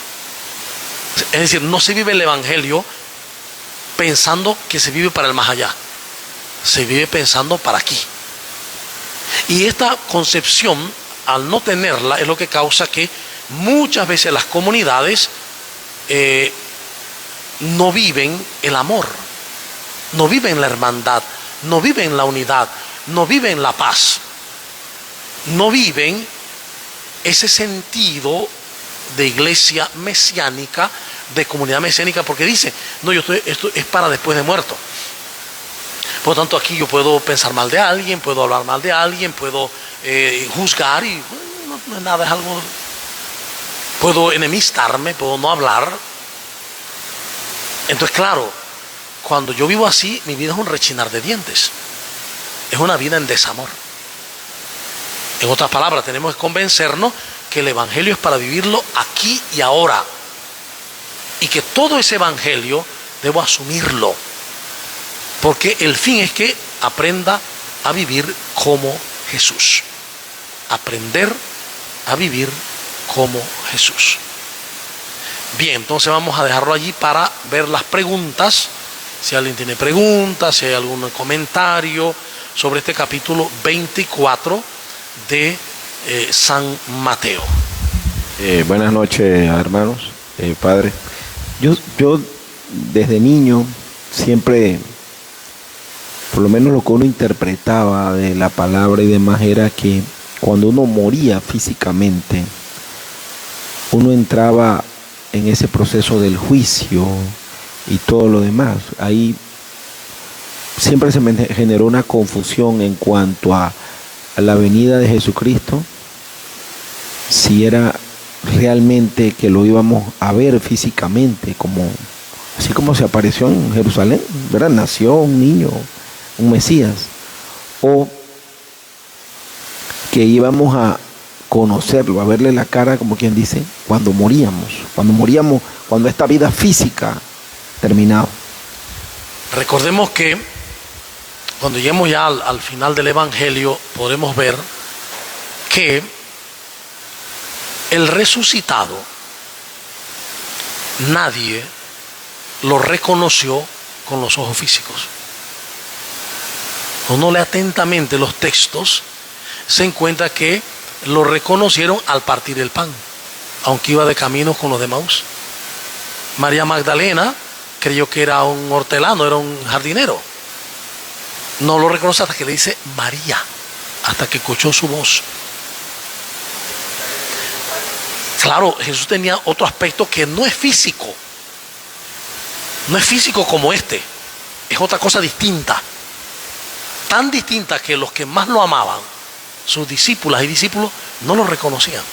Es decir, no se vive el Evangelio pensando que se vive para el más allá. Se vive pensando para aquí. Y esta concepción, al no tenerla, es lo que causa que muchas veces las comunidades no viven el amor, no viven la hermandad, no viven la unidad, no viven la paz, no viven ese sentido de iglesia mesiánica, de comunidad mesiánica, porque dice, no, esto es para después de muerto. Por lo tanto, aquí yo puedo pensar mal de alguien, puedo hablar mal de alguien, puedo juzgar y no es nada, es algo. Puedo enemistarme, puedo no hablar. Entonces, claro, cuando yo vivo así, mi vida es un rechinar de dientes. Es una vida en desamor. En otras palabras, tenemos que convencernos que el Evangelio es para vivirlo aquí y ahora. Y que todo ese Evangelio debo asumirlo. Porque el fin es que aprenda a vivir como Jesús. Aprender a vivir como Jesús. Bien, entonces vamos a dejarlo allí para ver las preguntas. Si alguien tiene preguntas, si hay algún comentario sobre este capítulo 24 de San Mateo. Buenas noches, hermanos, padre. Yo desde niño siempre, por lo menos lo que uno interpretaba de la palabra y demás, era que cuando uno moría físicamente, uno entraba en ese proceso del juicio y todo lo demás. Ahí siempre se me generó una confusión en cuanto a la venida de Jesucristo, si era realmente que lo íbamos a ver físicamente, así como se apareció en Jerusalén, ¿verdad? Nació un niño, un Mesías, o que íbamos a conocerlo, a verle la cara, como quien dice, cuando moríamos, cuando esta vida física terminaba. Recordemos que cuando lleguemos ya al final del Evangelio, podremos ver que el resucitado, nadie lo reconoció con los ojos físicos. Uno lee atentamente los textos, se encuentra que lo reconocieron al partir el pan, aunque iba de camino con los de Emaús. María Magdalena creyó que era un hortelano, era un jardinero. No lo reconoce hasta que le dice María, hasta que escuchó su voz. Claro, Jesús tenía otro aspecto que no es físico. No es físico como este. Es otra cosa distinta. Tan distinta que los que más lo amaban, sus discípulas y discípulos, no lo reconocían.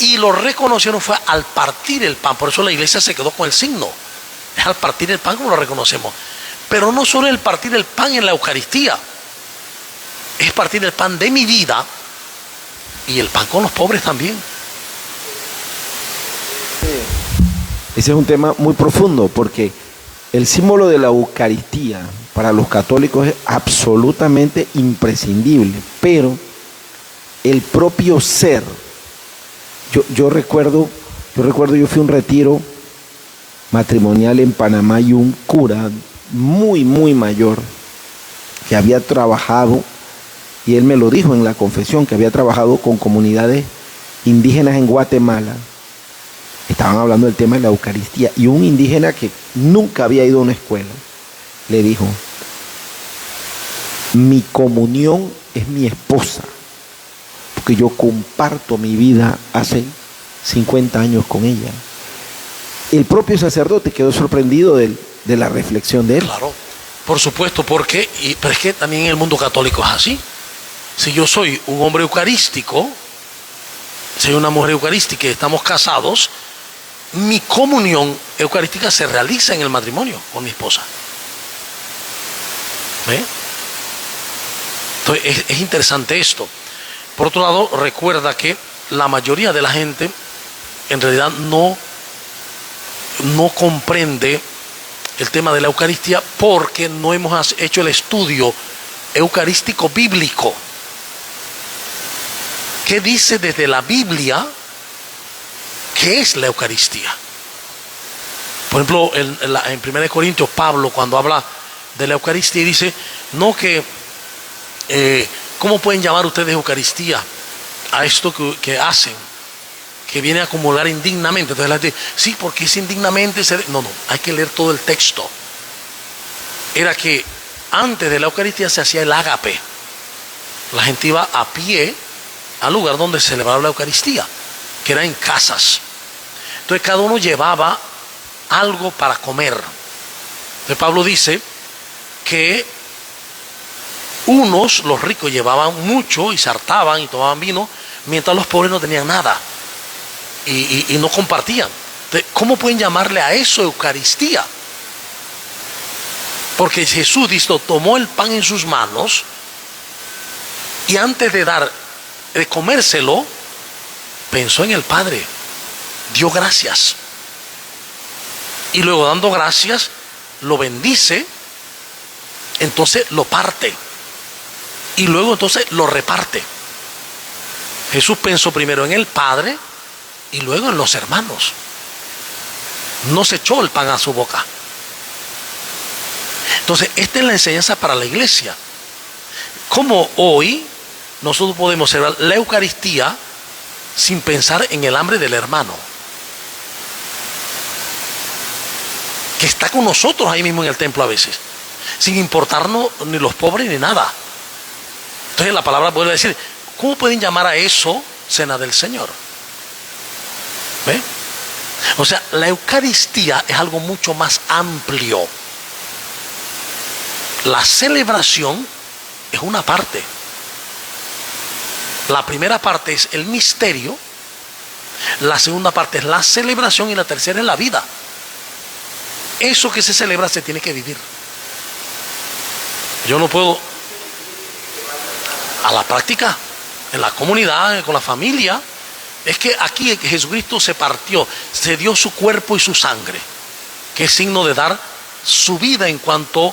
Y lo reconocieron fue al partir el pan. Por eso la iglesia se quedó con el signo. Es al partir el pan como lo reconocemos. Pero no solo el partir el pan en la Eucaristía. Es partir el pan de mi vida y el pan con los pobres también. Ese es un tema muy profundo, porque el símbolo de la Eucaristía para los católicos es absolutamente imprescindible, pero el propio ser, yo recuerdo, yo fui a un retiro matrimonial en Panamá y un cura muy mayor que había trabajado, y él me lo dijo en la confesión, que había trabajado con comunidades indígenas en Guatemala. Estaban hablando del tema de la Eucaristía, y un indígena que nunca había ido a una escuela le dijo: mi comunión es mi esposa, porque yo comparto mi vida hace 50 años con ella. El propio sacerdote quedó sorprendido de la reflexión de él. Claro, por supuesto, pero es que también en el mundo católico es así. Si yo soy un hombre eucarístico, Si hay una mujer eucarística y estamos casados, mi comunión eucarística se realiza en el matrimonio con mi esposa. ¿Ve? Entonces es interesante esto. Por otro lado, recuerda que la mayoría de la gente en realidad no comprende el tema de la Eucaristía porque no hemos hecho el estudio eucarístico bíblico. ¿Qué dice desde la Biblia qué es la Eucaristía? Por ejemplo, en 1 Corintios, Pablo, cuando habla de la Eucaristía, dice, no que, ¿cómo pueden llamar ustedes Eucaristía a esto que hacen, que viene a acumular indignamente? Entonces la gente dice, sí, porque es indignamente. No, hay que leer todo el texto. Era que antes de la Eucaristía se hacía el ágape. La gente iba a pie al lugar donde se celebraba la Eucaristía, que era en casas. Entonces cada uno llevaba algo para comer. Entonces Pablo dice que los ricos llevaban mucho y se hartaban y tomaban vino, mientras los pobres no tenían nada y no compartían. Entonces, ¿cómo pueden llamarle a eso Eucaristía? Porque Jesús tomó el pan en sus manos y antes de comérselo, pensó en el Padre, dio gracias, y luego dando gracias lo bendice, entonces lo parte y luego entonces lo reparte. Jesús pensó primero en el Padre y luego en los hermanos. No se echó el pan a su boca. Entonces esta es la enseñanza para la iglesia. Como hoy nosotros podemos celebrar la Eucaristía sin pensar en el hambre del hermano que está con nosotros ahí mismo en el templo a veces, sin importarnos ni los pobres ni nada. Entonces la palabra vuelve a decir, ¿cómo pueden llamar a eso cena del Señor? ¿Ve? O sea, la Eucaristía es algo mucho más amplio. La celebración es una parte. La primera parte es el misterio, la segunda parte es la celebración y la tercera es la vida. Eso que se celebra se tiene que vivir. Yo no puedo a la práctica, en la comunidad, con la familia. Es que aquí Jesucristo se partió, se dio su cuerpo y su sangre, que es signo de dar su vida en cuanto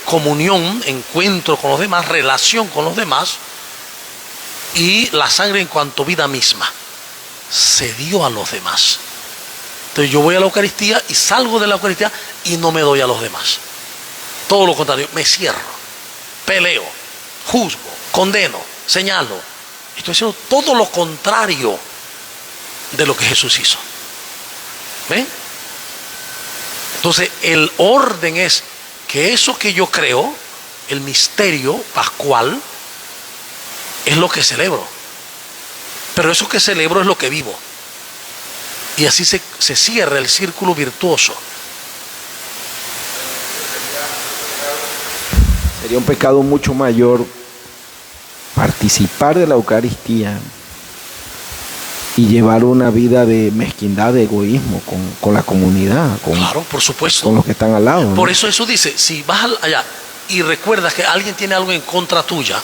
comunión, encuentro con los demás, relación con los demás, y la sangre en cuanto vida misma. Se dio a los demás. Entonces yo voy a la Eucaristía y salgo de la Eucaristía y no me doy a los demás. Todo lo contrario, me cierro, peleo, juzgo, condeno, señalo. Estoy haciendo todo lo contrario de lo que Jesús hizo. ¿Ven? Entonces el orden es que eso que yo creo, el misterio pascual, es lo que celebro. Pero eso que celebro es lo que vivo. Y así se cierra el círculo virtuoso. Sería un pecado mucho mayor participar de la Eucaristía y llevar una vida de mezquindad, de egoísmo con la comunidad, claro, por supuesto, con los que están al lado, ¿no? Por eso dice, si vas allá y recuerdas que alguien tiene algo en contra tuya,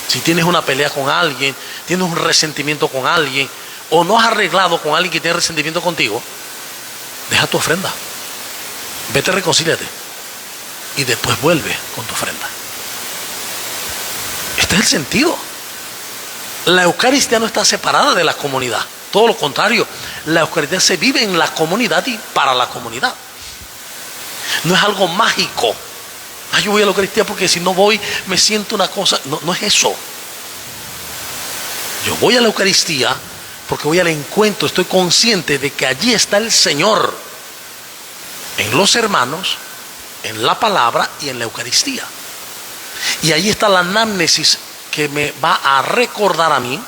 si tienes una pelea con alguien, tienes un resentimiento con alguien, o no has arreglado con alguien que tiene resentimiento contigo, deja tu ofrenda, vete, reconcíliate y después vuelve con tu ofrenda. Este es el sentido. La Eucaristía no está separada de la comunidad, todo lo contrario, la Eucaristía se vive en la comunidad y para la comunidad. No es algo mágico. Yo voy a la Eucaristía porque si no voy me siento una cosa. No es eso. Yo voy a la Eucaristía porque voy al encuentro, estoy consciente de que allí está el Señor, en los hermanos, en la palabra y en la Eucaristía. Y ahí está la anamnesis que me va a recordar a mí.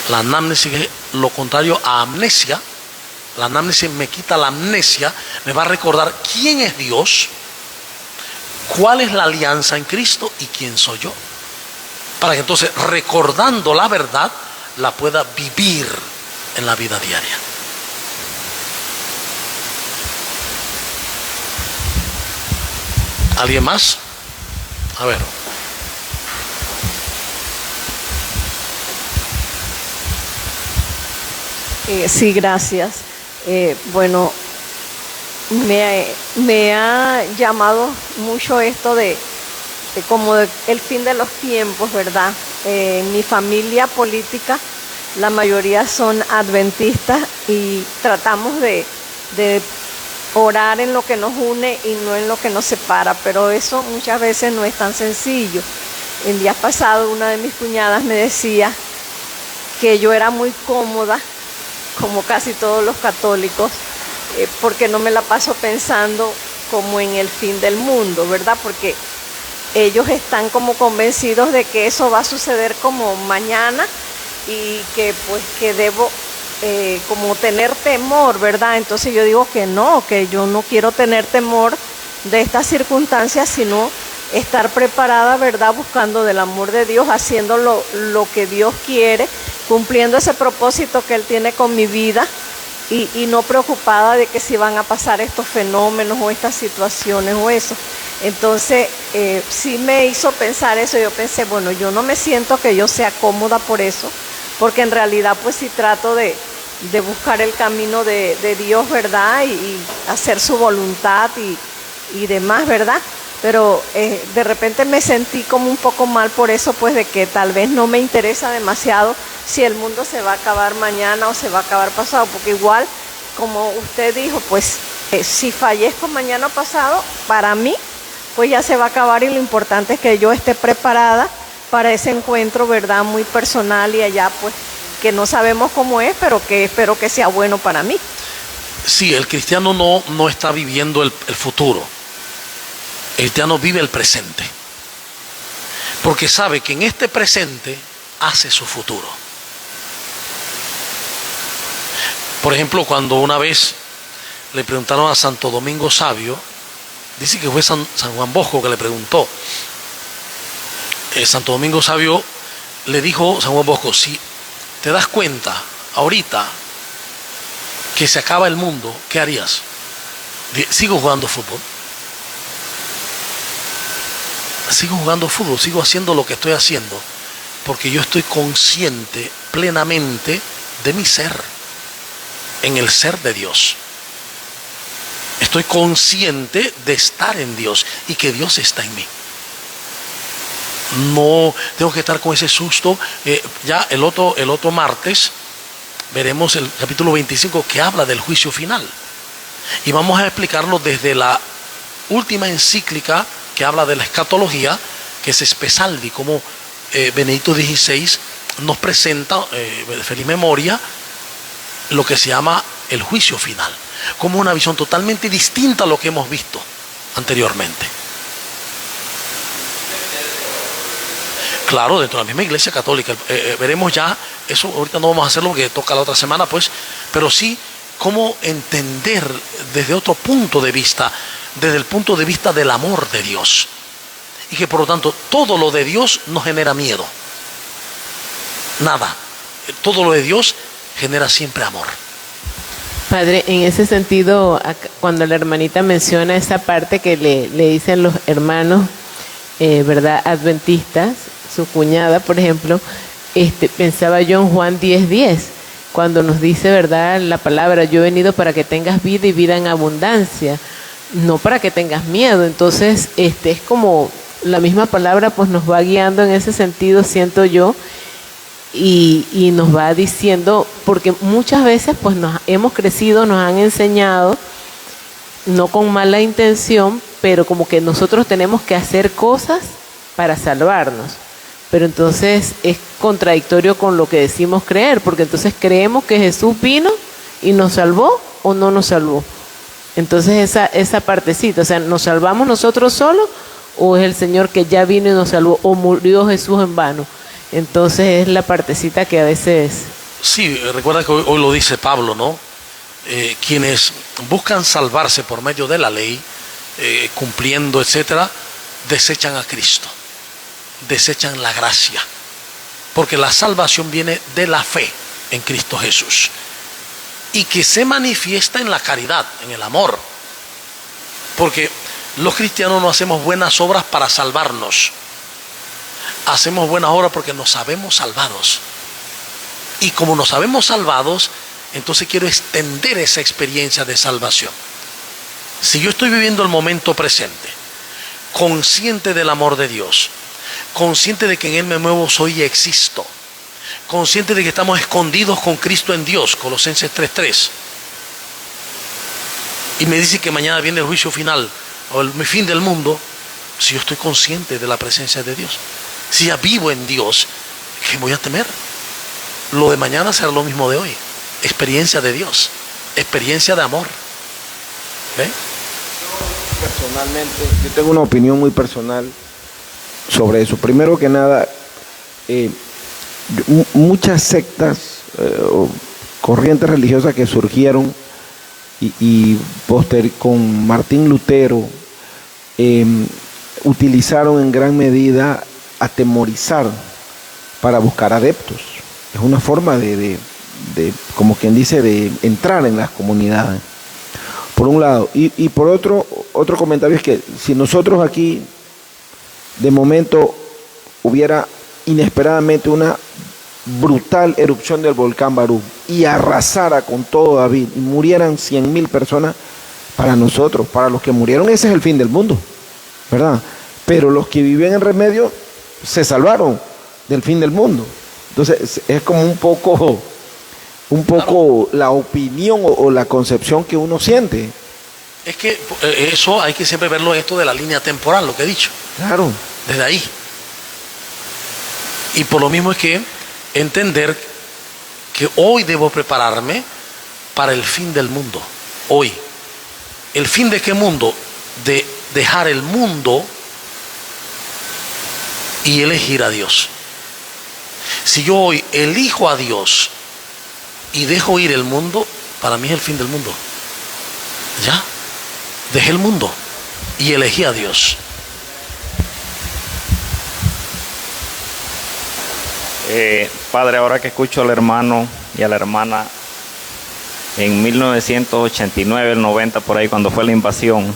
La anamnesis es lo contrario a amnesia. La anamnesis me quita la amnesia, me va a recordar quién es Dios, cuál es la alianza en Cristo y quién soy yo. para que entonces, recordando la verdad, la pueda vivir en la vida diaria. ¿Alguien más? A ver. Sí, gracias. Bueno, me ha llamado mucho esto de como el fin de los tiempos, ¿verdad? Mi familia política, la mayoría son adventistas y tratamos de orar en lo que nos une y no en lo que nos separa, pero eso muchas veces no es tan sencillo. El día pasado una de mis cuñadas me decía que yo era muy cómoda, como casi todos los católicos, porque no me la paso pensando como en el fin del mundo, ¿verdad? Porque ellos están como convencidos de que eso va a suceder como mañana y que pues que debo como tener temor, ¿verdad? Entonces yo digo que no, que yo no quiero tener temor de estas circunstancias, sino estar preparada, ¿verdad? Buscando del amor de Dios, haciendo lo que Dios quiere, cumpliendo ese propósito que Él tiene con mi vida y no preocupada de que si van a pasar estos fenómenos o estas situaciones o eso. Entonces, sí me hizo pensar eso. Yo pensé, bueno, yo no me siento que yo sea cómoda por eso, porque en realidad pues sí trato de buscar el camino de Dios, ¿verdad? Y hacer su voluntad y demás, ¿verdad? Pero de repente me sentí como un poco mal por eso, pues de que tal vez no me interesa demasiado si el mundo se va a acabar mañana o se va a acabar pasado, porque igual, como usted dijo, pues si fallezco mañana o pasado, para mí, pues ya se va a acabar y lo importante es que yo esté preparada para ese encuentro, ¿verdad? Muy personal y allá, pues, que no sabemos cómo es, pero que espero que sea bueno para mí. Sí, el cristiano no está viviendo el futuro. El cristiano vive el presente, porque sabe que en este presente hace su futuro. Por ejemplo, cuando una vez le preguntaron a Santo Domingo Sabio, dice que fue San Juan Bosco que le preguntó, Santo Domingo Sabio le dijo San Juan Bosco, si te das cuenta ahorita que se acaba el mundo, ¿qué harías? Sigo jugando fútbol. Sigo jugando fútbol, sigo haciendo lo que estoy haciendo, porque yo estoy consciente plenamente de mi ser, en el ser de Dios. Estoy consciente de estar en Dios y que Dios está en mí. No tengo que estar con ese susto. Ya el otro martes veremos el capítulo 25 que habla del juicio final. Y vamos a explicarlo desde la última encíclica que habla de la escatología, que es Espesalvi, como Benedicto XVI nos presenta, feliz memoria, lo que se llama el juicio final, como una visión totalmente distinta a lo que hemos visto anteriormente. Claro, dentro de la misma Iglesia Católica, veremos ya, eso ahorita no vamos a hacerlo porque toca la otra semana, pues, pero sí cómo entender desde otro punto de vista, desde el punto de vista del amor de Dios, y que por lo tanto todo lo de Dios no genera miedo, nada, todo lo de Dios genera siempre amor. Padre, en ese sentido, cuando la hermanita menciona esa parte que le dicen los hermanos, ¿verdad?, adventistas, su cuñada, por ejemplo, pensaba yo en Juan 10:10, cuando nos dice, ¿verdad?, la palabra, yo he venido para que tengas vida y vida en abundancia, no para que tengas miedo. Entonces, es como la misma palabra pues nos va guiando en ese sentido, siento yo, y nos va diciendo, porque muchas veces pues nos hemos crecido, nos han enseñado, no con mala intención, pero como que nosotros tenemos que hacer cosas para salvarnos. Pero entonces es contradictorio con lo que decimos creer, porque entonces creemos que Jesús vino y nos salvó o no nos salvó. Entonces esa partecita, o sea, ¿nos salvamos nosotros solos o es el Señor que ya vino y nos salvó, o murió Jesús en vano? Entonces es la partecita que a veces... Sí, recuerda que hoy lo dice Pablo, ¿no? Quienes buscan salvarse por medio de la ley, cumpliendo, etcétera, desechan a Cristo. desechan la gracia. Porque la salvación viene de la fe en Cristo Jesús. Y que se manifiesta en la caridad, en el amor. Porque los cristianos no hacemos buenas obras para salvarnos. Hacemos buenas obras porque nos sabemos salvados. Y como nos sabemos salvados, entonces quiero extender esa experiencia de salvación. Si yo estoy viviendo el momento presente, consciente del amor de Dios, consciente de que en Él me muevo, soy y existo, consciente de que estamos escondidos con Cristo en Dios, Colosenses 3:3, y me dice que mañana viene el juicio final o el fin del mundo, si yo estoy consciente de la presencia de Dios, si ya vivo en Dios, ¿qué voy a temer? Lo de mañana será lo mismo de hoy. Experiencia de Dios, experiencia de amor. ¿Ve? Personalmente, yo tengo una opinión muy personal sobre eso. Primero que nada, muchas sectas o corrientes religiosas que surgieron y con Martín Lutero utilizaron en gran medida atemorizar para buscar adeptos. Es una forma de como quien dice, de entrar en las comunidades, por un lado. Y por otro comentario es que si nosotros aquí de momento hubiera inesperadamente una brutal erupción del volcán Barú y arrasara con todo David y murieran 100,000 personas, para nosotros, para los que murieron, ese es el fin del mundo, ¿verdad? Pero los que vivían en Remedio se salvaron del fin del mundo. Entonces es como un poco la opinión o la concepción que uno siente. Es que eso hay que siempre verlo esto de la línea temporal, lo que he dicho. Claro. Desde ahí. Y por lo mismo es que entender que hoy debo prepararme para el fin del mundo. Hoy. ¿El fin de qué mundo? De dejar el mundo y elegir a Dios. Si yo hoy elijo a Dios y dejo ir el mundo, para mí es el fin del mundo. Ya, dejé el mundo y elegí a Dios. Padre, ahora que escucho al hermano y a la hermana, en 1989, el 90, por ahí, cuando fue la invasión,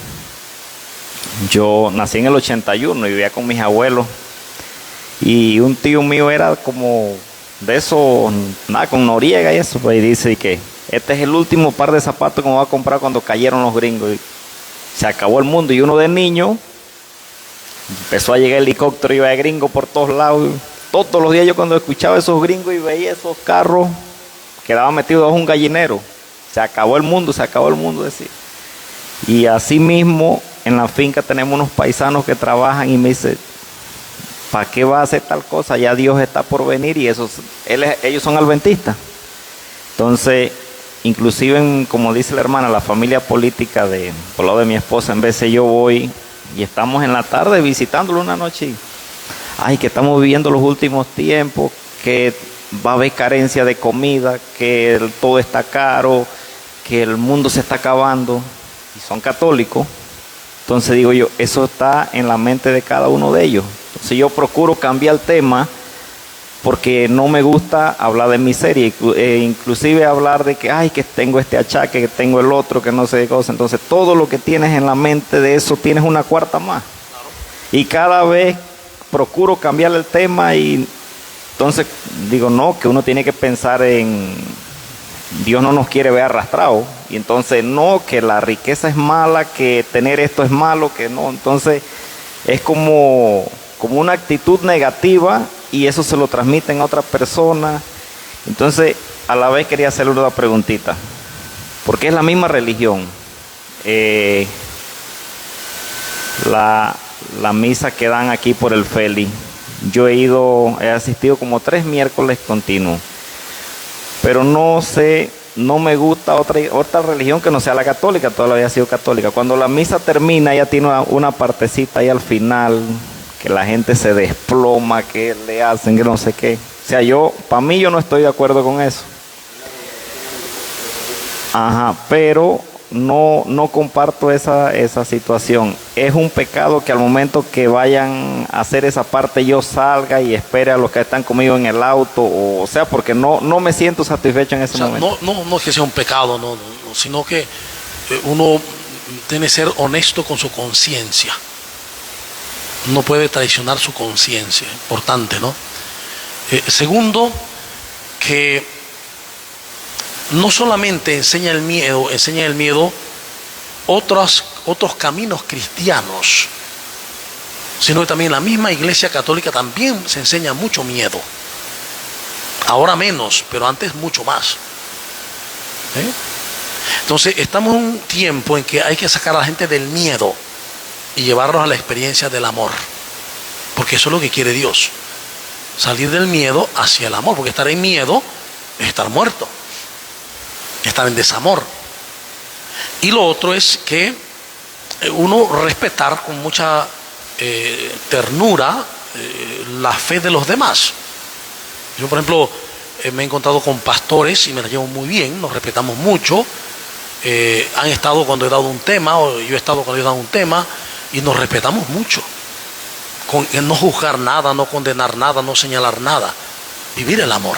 yo nací en el 81 y vivía con mis abuelos, y un tío mío era como de eso, nada, con Noriega y eso, pues, y dice que este es el último par de zapatos que me voy a comprar cuando cayeron los gringos. Y se acabó el mundo. Y uno de niño empezó a llegar el helicóptero, iba de gringo por todos lados. Todos los días yo cuando escuchaba esos gringos y veía esos carros, quedaba metido bajo un gallinero. Se acabó el mundo, decía. Y así mismo en la finca tenemos unos paisanos que trabajan y me dicen, ¿para qué va a hacer tal cosa? Ya Dios está por venir, y ellos son adventistas. Entonces, inclusive, como dice la hermana, la familia política por lado de mi esposa, en veces yo voy y estamos en la tarde visitándolo una noche. Ay, que estamos viviendo los últimos tiempos, que va a haber carencia de comida, que todo está caro, que el mundo se está acabando, y son católicos. Entonces digo yo, eso está en la mente de cada uno de ellos. Entonces yo procuro cambiar el tema porque no me gusta hablar de miseria, inclusive hablar de que, ay, que tengo este achaque, que tengo el otro, que no sé qué cosa. Entonces todo lo que tienes en la mente de eso, tienes una cuarta más. Y cada vez procuro cambiar el tema, y entonces digo, no, que uno tiene que pensar en Dios no nos quiere ver arrastrados, y entonces no, que la riqueza es mala, que tener esto es malo, que no. Entonces es como una actitud negativa, y eso se lo transmiten a otra persona. Entonces a la vez quería hacerle una preguntita, porque es la misma religión. La misa que dan aquí por el Feli, yo he asistido como 3 miércoles continuos, pero no sé, no me gusta otra religión que no sea la católica. Toda la vida he sido católica. Cuando la misa termina, ya tiene una partecita ahí al final, que la gente se desploma, que le hacen, que no sé qué. O sea, para mí yo no estoy de acuerdo con eso. Ajá, pero no comparto esa situación. Es un pecado que al momento que vayan a hacer esa parte yo salga y espere a los que están conmigo en el auto, o sea, porque no me siento satisfecho en ese momento. No es que sea un pecado, sino que uno tiene que ser honesto con su conciencia. No puede traicionar su conciencia, importante, ¿no? Segundo, que no solamente enseña el miedo otros caminos cristianos, sino que también la misma Iglesia Católica también se enseña mucho miedo. Ahora menos, pero antes mucho más. Entonces estamos en un tiempo en que hay que sacar a la gente del miedo y llevarlos a la experiencia del amor, porque eso es lo que quiere Dios, salir del miedo hacia el amor, porque estar en miedo es estar muerto, estar en desamor. Y lo otro es que uno respetar con mucha ternura la fe de los demás. Yo, por ejemplo, me he encontrado con pastores y me la llevo muy bien, nos respetamos mucho. Han estado cuando he dado un tema, o yo he estado cuando he dado un tema, y nos respetamos mucho. Con no juzgar nada, no condenar nada, no señalar nada, vivir el amor.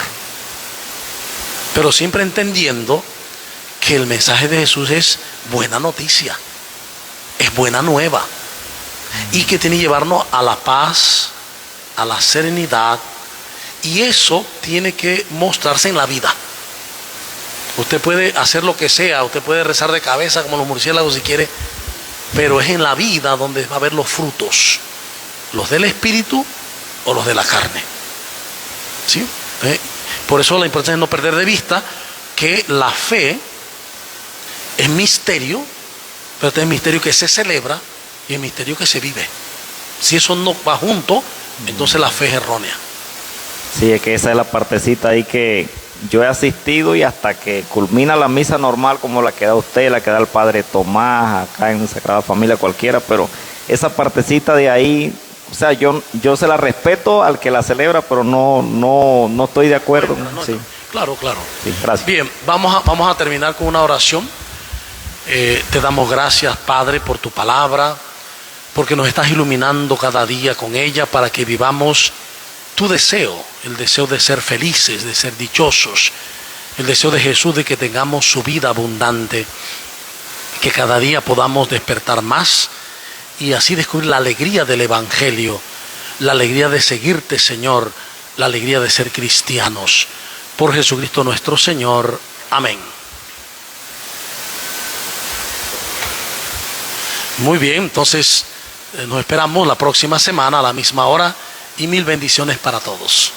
Pero siempre entendiendo que el mensaje de Jesús es buena noticia, es buena nueva, y que tiene que llevarnos a la paz, a la serenidad, y eso tiene que mostrarse en la vida. Usted puede hacer lo que sea, usted puede rezar de cabeza como los murciélagos si quiere, pero es en la vida donde va a haber los frutos, los del espíritu o los de la carne. ¿Sí? Por eso la importancia es no perder de vista que la fe es misterio, pero es misterio que se celebra y es misterio que se vive. Si eso no va junto, entonces la fe es errónea. Sí, es que esa es la partecita ahí que yo he asistido, y hasta que culmina la misa normal como la que da usted, la que da el Padre Tomás, acá en Sagrada Familia cualquiera, pero esa partecita de ahí, o sea, yo se la respeto al que la celebra, pero no estoy de acuerdo. Sí. Claro. Sí, gracias. Bien, vamos a terminar con una oración. Te damos gracias, Padre, por tu palabra, porque nos estás iluminando cada día con ella para que vivamos tu deseo, el deseo de ser felices, de ser dichosos, el deseo de Jesús de que tengamos su vida abundante, que cada día podamos despertar más y así descubrir la alegría del Evangelio, la alegría de seguirte, Señor, la alegría de ser cristianos. Por Jesucristo nuestro Señor. Amén. Muy bien, entonces nos esperamos la próxima semana a la misma hora y mil bendiciones para todos.